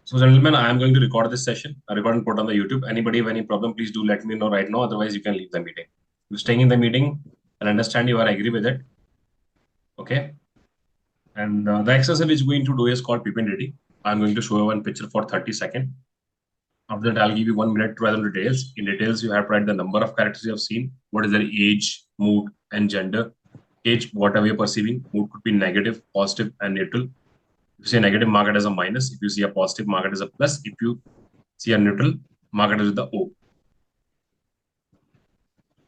So, gentlemen, I am going to record this session. I record and put on the YouTube. Anybody have any problem, please do let me know right now. Otherwise, you can leave the meeting. You're staying in the meeting and understand you are agree with it. Okay. And the exercise which we're going to do is called Ppdt. I'm going to show you one picture for 30 seconds. After that, I'll give you 1 minute to write the details. In details, you have to write the number of characters you have seen, what is their age, mood, and gender. Age, whatever you're perceiving. Mood could be negative, positive, and neutral. If you see a negative, mark it as a minus. If you see a positive, mark it as a plus. If you see a neutral, mark it with the O.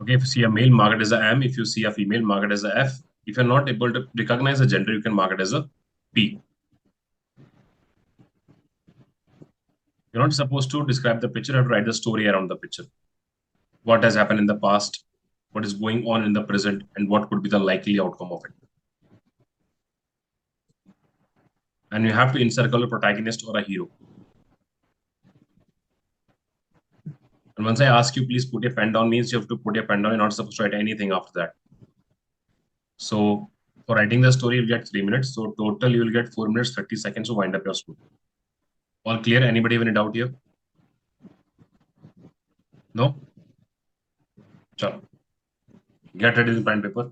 Okay, if you see a male, mark it as a M. If you see a female, mark it as a F. If you're not able to recognize the gender, you can mark it as a P. You're not supposed to describe the picture, you have to write the story around the picture. What has happened in the past, what is going on in the present, and what could be the likely outcome of it. And you have to encircle a protagonist or a hero. And once I ask you, please put your pen down, means you have to put your pen down. You're not supposed to write anything after that. So for writing the story, you'll get 3 minutes. So total, you will get 4 minutes, 30 seconds to wind up your story. All clear? Anybody have any doubt here? No? Sure. Get ready with pen and paper.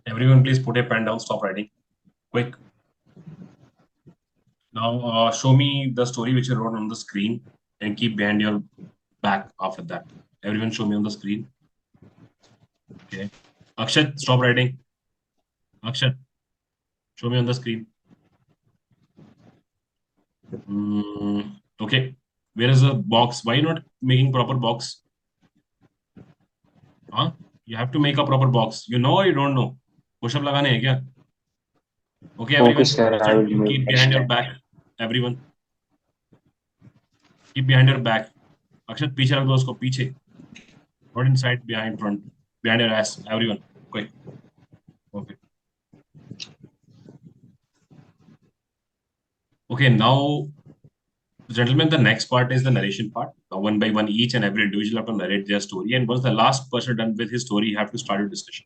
Everyone, please put a pen down, stop writing. Quick. Now, show me the story which you wrote on the screen and keep behind your back after that. Everyone, show me on the screen. Okay. Akshat, stop writing. Akshat, show me on the screen. Okay. Where is the box? Why not making proper box? Huh? You have to make a proper box. You know or you don't know? Push-up lagane hai kya? Okay, everyone. Okay, sir, I will Akshat, you do it keep next behind your time. back. Everyone. Keep behind your back. Akshat, पीछे रख दो उसको पीछे. Not inside, behind, front. Behind your ass. Everyone. Quick. Okay. Okay, now, gentlemen, the next part is the narration part. One by one, each and every individual have to narrate their story. And once the last person done with his story, you have to start a discussion.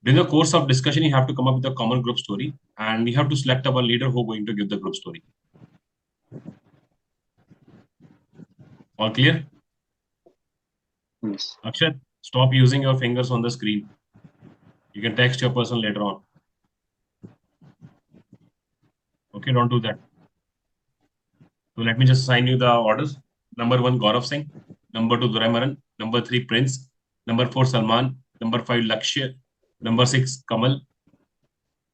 During the course of discussion, you have to come up with a common group story, and you have to select our leader who is going to give the group story. All clear? Yes. Akshat, stop using your fingers on the screen. You can text your person later on. Okay, don't do that. So let me just assign you the orders. Number 1, Gaurav Singh. Number 2, Durai Maran. Number 3, Prince. Number 4, Salman. Number 5, Lakshya. Number 6, Kamal.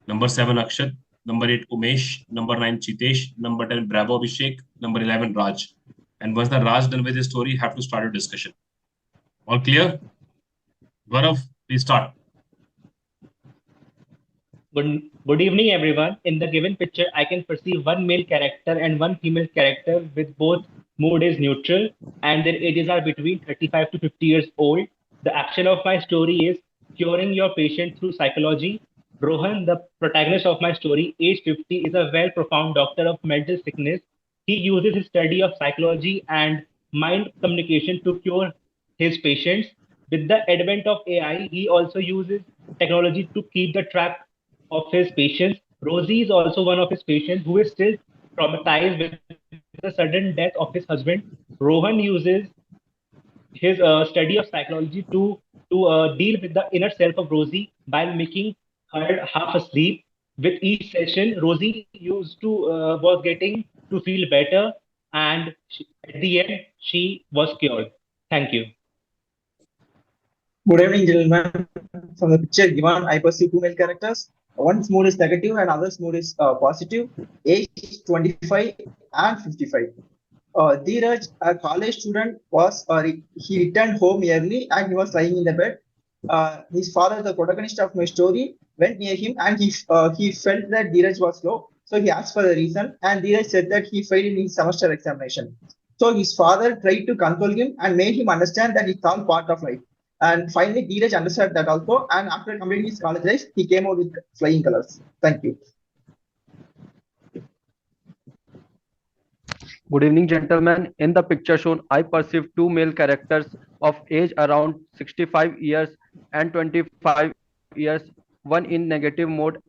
Number 7, Akshat. Number 8, Umesh. Number 9, Chitesh. Number 10, Bravo Abhishek. Number 11, Raj. And once the Raj done with his story, you have to start a discussion. All clear? Gaurav, please start. Good evening, everyone. In the given picture, I can perceive one male character and one female character with both mood is neutral and their ages are between 35 to 50 years old. The action of my story is curing your patient through psychology. Rohan, the protagonist of my story, age 50, is a well profound doctor of mental sickness. He uses his study of psychology and mind communication to cure his patients. With the advent of AI, he also uses technology to keep the track of his patients. Rosie is also one of his patients who is still traumatized with his the sudden death of his husband, Rohan uses his study of psychology to deal with the inner self of Rosie by making her half asleep. With each session, Rosie used to was getting to feel better, and at the end, she was cured. Thank you. Good evening, gentlemen. From the picture given, I perceive two main characters. One's mood is negative and other's mood is positive. Age 25 and 55. Dheeraj, a college student, he returned home early and he was lying in the bed. His father, the protagonist of my story, went near him and he felt that Dheeraj was low. So he asked for the reason and Dheeraj said that he failed in his semester examination. So his father tried to console him and made him understand that it's all part of life. And finally, Dheeraj understood that also. And after completing his college life, he came out with flying colors. Thank you. Good evening, gentlemen. In the picture shown, I perceive two male characters of age around 65 years and 25 years, one in negative mode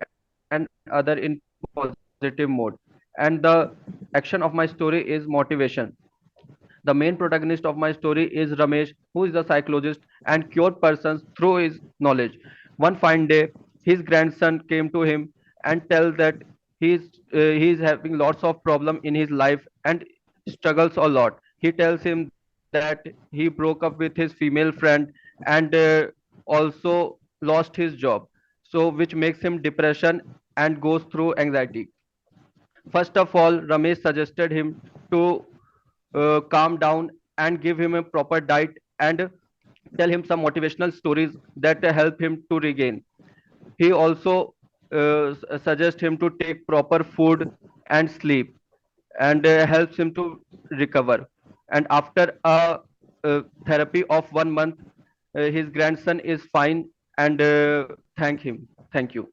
and other in positive mode. And the action of my story is motivation. The main protagonist of my story is Ramesh, who is a psychologist and cure persons through his knowledge. One fine day, his grandson came to him and tell that he is having lots of problem in his life and struggles a lot. He tells him that he broke up with his female friend and also lost his job, so which makes him depression and goes through anxiety. First of all, Ramesh suggested him to calm down and give him a proper diet and tell him some motivational stories that help him to regain. He also suggests him to take proper food and sleep and helps him to recover. And after a therapy of 1 month, his grandson is fine and thank him. Thank you.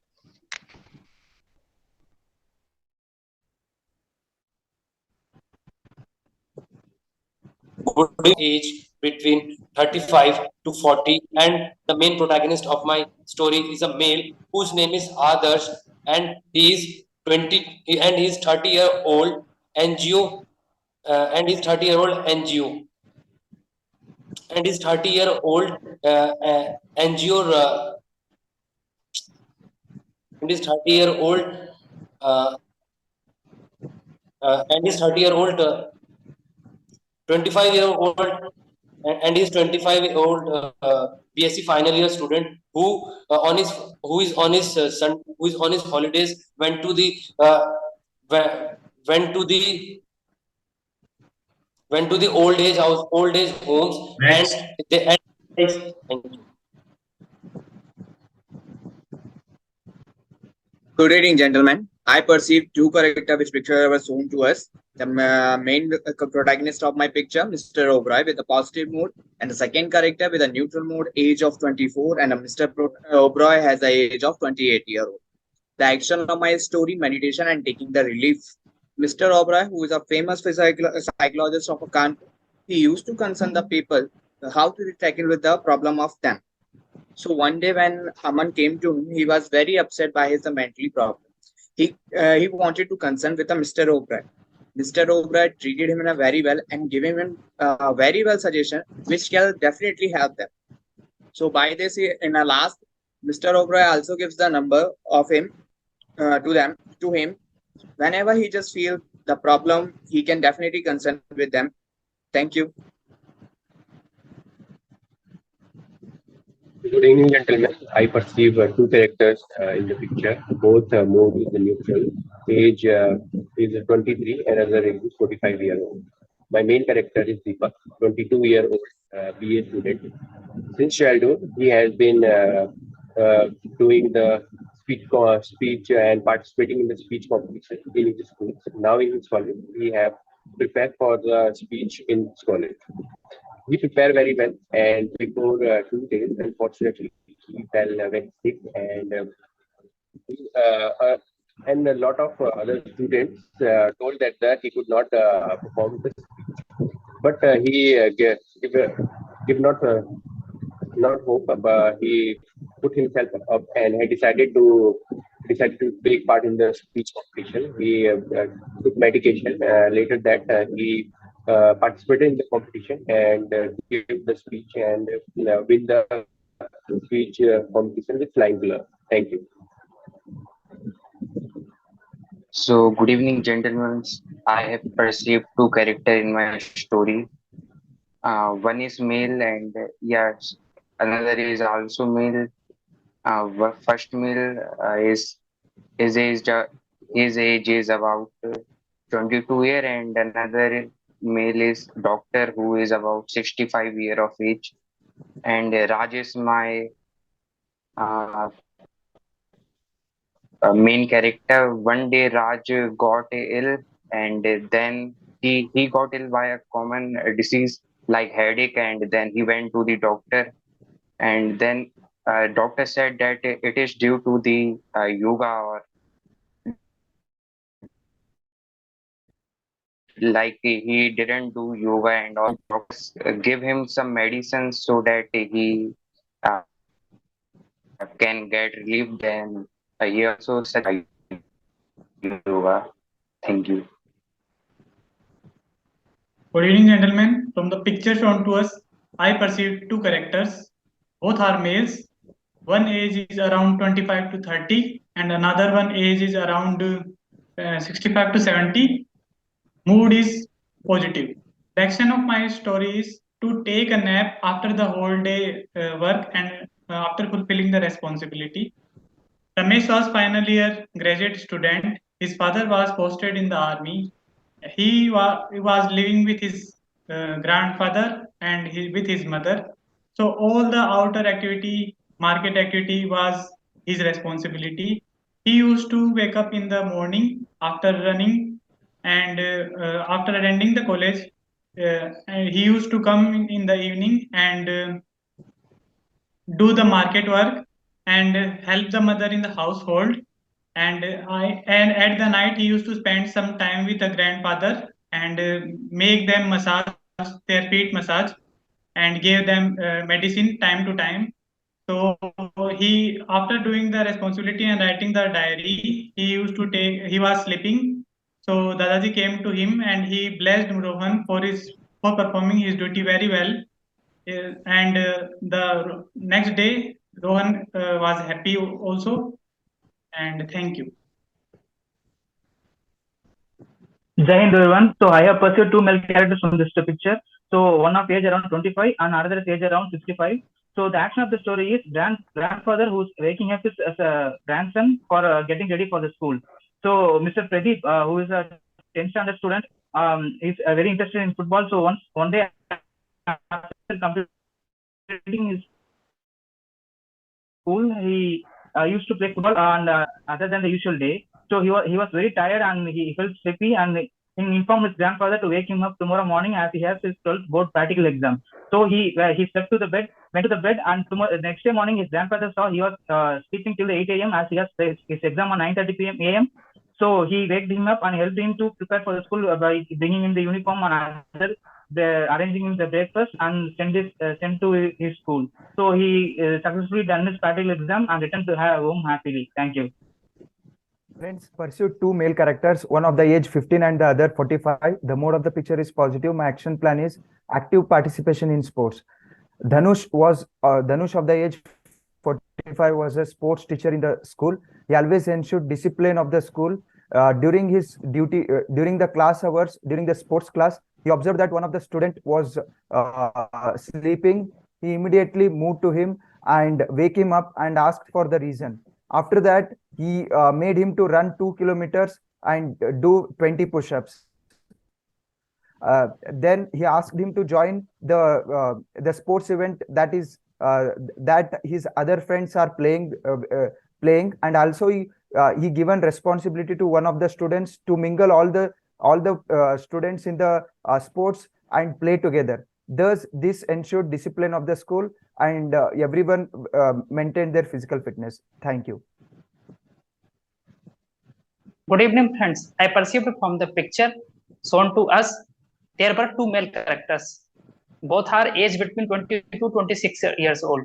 Would age between 35 to 40, and the main protagonist of my story is a male whose name is Adarsh, and he is 20 and he is 30-year old NGO and he's 30-year-old NGO and his 30-year-old NGO and his 30-year-old and his 30-year-old 25-year-old and he's 25-year-old BSc final year student who who is on his son who is on his holidays went to the went to the old age homes. Next. And they thank you. Good evening, gentlemen. I perceive two characters which picture was shown to us. The main protagonist of my picture, Mr. O'Brien, with a positive mood, and the second character with a neutral mood, age of 24, and Mr. O'Brien has the age of 28-year-old. The action of my story, meditation and taking the relief. Mr. O'Brien, who is a famous psychologist of a country, he used to concern the people how to tackle with the problem of them. So one day when Aman came to him, he was very upset by his mental problem. He wanted to consult with a Mr. O'Brien. Mr. O'Brien treated him in a very well and gave him a very well suggestion, which can definitely help them. So by this, in a last, Mr. O'Brien also gives the number of him to him. Whenever he just feel the problem, he can definitely consult with them. Thank you. Good evening, gentlemen. I perceive two characters in the picture. Both mode is neutral. Age is 23 and other is 45-year-old. My main character is Deepak, 22-year-old BA student. Since childhood, he has been doing the speech and participating in the speech competition in his school. Now in his college, he have prepared for the speech in his college. He prepared very well, and before 2 days, unfortunately, he fell very sick, and a lot of other students told that he could not perform the speech. But he give not hope. But he put himself up and he decided to decided to take part in the speech competition. He took medication. Later that he participated in the competition and gave the speech and win the speech competition with flying color. Thank you. So, good evening, gentlemen. I have perceived two characters in my story. One is male, and yes, another is also male. First male is his age. His age is about 22 year, and another male is doctor who is about 65 year of age. And Raj is my uh, main character. One day Raj got ill, and then he got ill by a common disease like headache, and then he went to the doctor, and then doctor said that it is due to the yoga, or like he didn't do yoga, and all doctors give him some medicines so that he uh, can get relief. Then he also said yoga. Thank you. Good evening, gentlemen. From the picture shown to us, I perceive two characters. Both are males. One age is around 25 to 30, and another one age is around 65 to 70. Mood is positive. The action of my story is to take a nap after the whole day work and after fulfilling the responsibility. Ramesh was final year graduate student. His father was posted in the army. He was living with his grandfather and with his mother. So all the outer activity, market activity was his responsibility. He used to wake up in the morning after running, and after attending the college, and he used to come in the evening and do the market work and help the mother in the household. And at the night he used to spend some time with the grandfather and make them massage their feet massage and give them medicine time to time. So he, after doing the responsibility and writing the diary, he was sleeping. So Dadaji came to him and he blessed Rohan for performing his duty very well. And the next day, Rohan was happy also. And thank you. Jai Hind everyone. So I have pursued two male characters from this picture. So one of age around 25 and another is age around 65. So the action of the story is grandfather who's waking up his grandson for getting ready for the school. So Mr. Pradeep, who is a 10th standard student, is very interested in football. So one day after completing his school, he used to play football and other than the usual day. So he was very tired and he felt sleepy, and he informed his grandfather to wake him up tomorrow morning as he has his 12th board practical exam. So he slept to the bed, went to the bed, and next day morning his grandfather saw he was sleeping till 8 a.m. as he has his exam on 9:30 p.m. a.m. So he waked him up and helped him to prepare for the school by bringing him the uniform and arranging him the breakfast and sent to his school. So he successfully done his practical exam and returned to home happily. Thank you. Friends, pursued two male characters, one of the age 15 and the other 45. The mode of the picture is positive. My action plan is active participation in sports. Dhanush of the age 45 was a sports teacher in the school. He always ensured discipline of the school. During his duty, during the class hours, during the sports class, he observed that one of the student was sleeping. He immediately moved to him and wake him up and asked for the reason. After that, he made him to run 2 kilometers and do 20 push-ups. Then he asked him to join the sports event that his other friends are playing, and also he given responsibility to one of the students to mingle all the students in the sports and play together. Thus, this ensured discipline of the school, and everyone maintained their physical fitness. Thank you. Good evening, friends. I perceived from the picture shown to us, there were two male characters. Both are aged between 20 to 26 years old.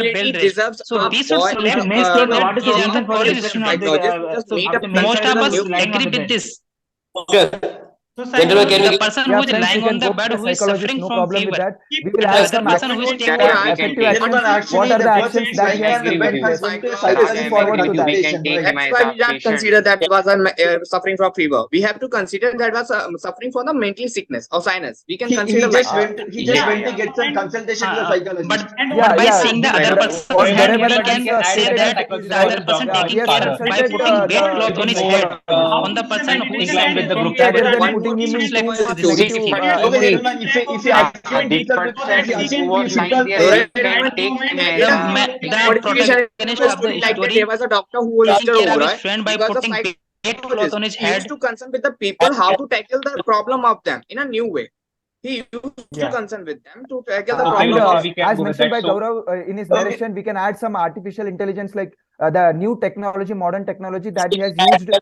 personality bell rest. deserves So a we should point. select May say sir, that what is the he is reason the for the college depression student. of the Just So meet a most of us lying on agree the with bed? this. So Gentlemen, can The we person Yeah, who is friends, lying you can on the go bed, to the who is psychologist, suffering no from problem with fever, that. We will and the have other some person who is actions taking that we can effective take. actions. Actually, What are the the person actions is that he lying has on the agree bed with taken you. has place? went to a Sir, I psychologist Moving am for forward agree to with you. that. We can take him That's as why our we not patient. consider that was suffering from fever. We have to consider that was suffering from the mental sickness or sinus. We can he consider like just that. went he just Yeah, went to yeah. get some consultation with a psychologist. Yeah, by yeah. seeing the other person's What head, we Dharamanath can has say stated that is the other right. person Yeah, he taking has care by consulted putting the bed cloth on his head yes. on the person who is inclined with the group Rather therapy. than One putting putting him in two two. negative. Okay, gentlemen, if you agree with Deepak with said if you he assume was we should lying call there. So, You the can take him as The modification protagonist of of the story like that. story There was a doctor who was taking Mr. care of his Oberoi. friend by He was a putting wet cloth psychologist. on his He used head. to concern with the people how to tackle the problem of them in a new way. He used to Yeah. concern with them to tackle the And problem of we can as go with mentioned that. by Gaurav in his narration, we can add some artificial intelligence like the new technology, modern technology that he has used to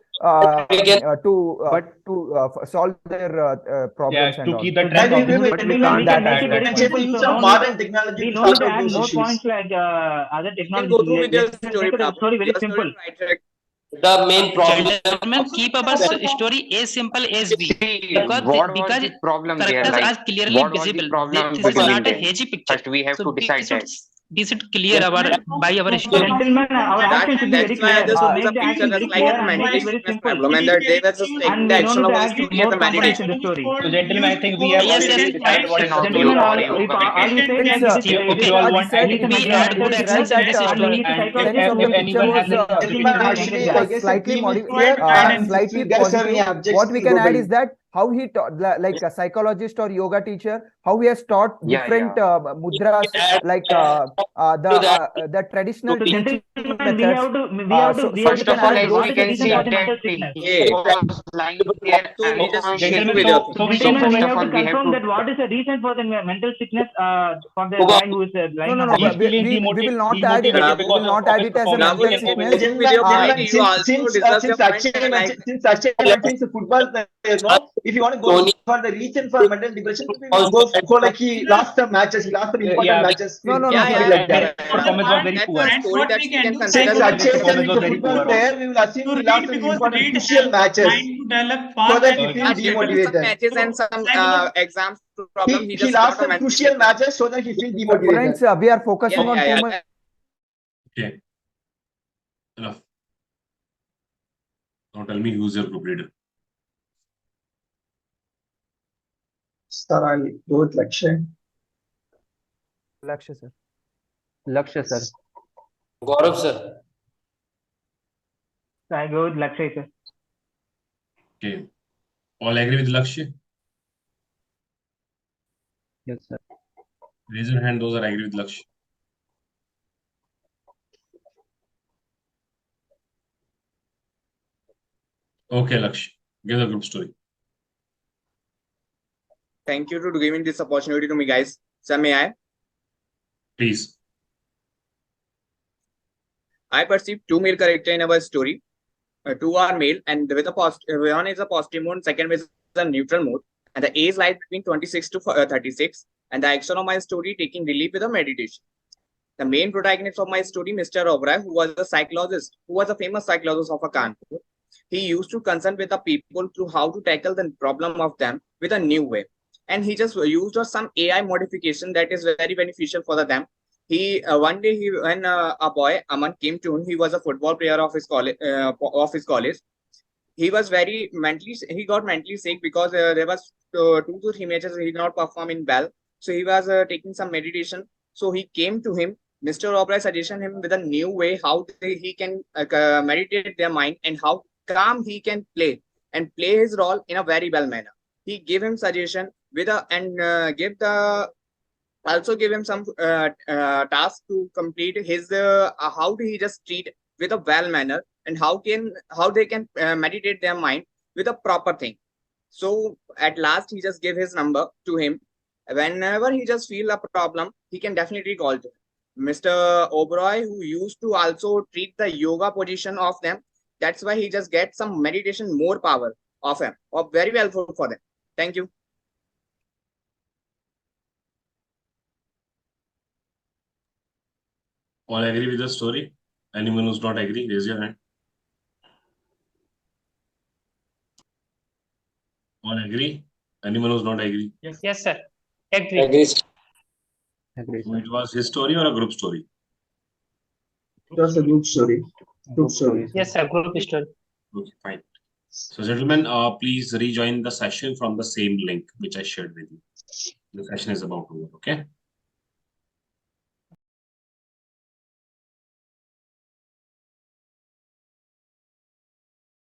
solve their problems Yeah, and to all. keep the And track of we But we can can't that add we that can much. check use So of modern technology we to don't need solve to out add those more issues. points like other You can technology. go through with your Let's story. make the story very simple. The main problem. Gentlemen, keep our story as simple as we. See, Because what was the problem there? characters Like, are clearly what was the visible. problem This is between not a them? hazy picture. First, we have So to decide that. we should clear by our story. Gentlemen, our action should be very That's why I clear. just Make use a the picture action just very like clear a and make mental it very sickness simple. problem, and that they were just taking And the we don't action need of to us add to create more the components meditation. in the story. So, gentlemen, I think we have Yes, already decided what is the Gentlemen, story. all you say Friends, that If you all want, he is a we mental add mental good it's sickness right that and he is a and psychologist. sense of the if picture anyone was has any Gentlemen, actually, I guess the slightly team is modified, clear, and if slightly you guys have any positive. objections, What we you can go add by is that how he taught, like a psychologist or yoga teacher, how he has taught Yeah, different mudras, like the traditional So, teaching gentlemen, methods. we have First to of all, consider as what we is the can reason see for the that mental he sickness. was lying there So we just unconsciously. with your so Gentlemen, we First of have all, to we have confirm to. that what is the reason for the mental sickness for the guy who is lying No, on no, the no. he's bed. feeling We will not add it. demotivated We because will not of add his it as a performance. mental He can go sickness. with Gentlemen, you also discuss your point like since Akshay mentions the football player, no, if you want to go for the reason for mental depression, we will go for like he lost some matches, he lost some important yeah, matches. No, no, Yeah, no. yeah, yeah, like and that. his performance was very that's poor. a story that we can Since consider. Akshay His said performance he's was a very football poor player, also. we will assume he lost some important crucial matches so that he feels Some demotivated. matches and some exams problem. He He just lost got a some mental crucial sickness. matches so that he feels demotivated. Friends, we are focusing on too much. Okay, enough. Now tell me who's your group leader. Sir, I'll go with Lakshay. Lakshya, sir. Lakshya, sir. Gaurav, sir. So I go with Lakshay, sir. Okay, all agree with Lakshya? Yes, sir. Raise your hand, those are agree with Lakshya. Okay, Lakshya, give the group story. Thank you to giving this opportunity to me, guys. Sir, may I? Please. I perceive two male characters in our story. Two are male, and with a one is a positive mode, second is a neutral mode, and the age lies between 26 to 36. And the action of my story taking relief with a meditation. The main protagonist of my story, Mr. Oberoi, who was a psychologist, who was a famous psychologist of a Kanpur. He used to concern with the people through how to tackle the problem of them with a new way. And he just used some AI modification that is very beneficial for them. He one day when a boy Aman came to him, he was a football player of his college. He was he got mentally sick because there was 2 to 3 matches he did not perform in well. So he was taking some meditation. So he came to him. Mr. Oberoi suggested him with a new way how he can meditate their mind and how calm he can play and play his role in a very well manner. He gave him suggestion with a and also give him some task to complete his how do he just treat with a well manner and how they can meditate their mind with a proper thing. So at last he just gave his number to him. Whenever he just feel a problem, he can definitely call to Mr. Oberoi, who used to also treat the yoga position of them. That's why he just gets some meditation more power of him, or very helpful for them. Thank you. All agree with the story? Anyone who's not agree, raise your hand. All agree? Anyone who's not agree? Yes, sir. Agree. Agree. So it was his story or a group story? It was a group story. Group story. Yes, sir. Group story. Okay, fine. So gentlemen, please rejoin the session from the same link which I shared with you. The session is about to over, okay?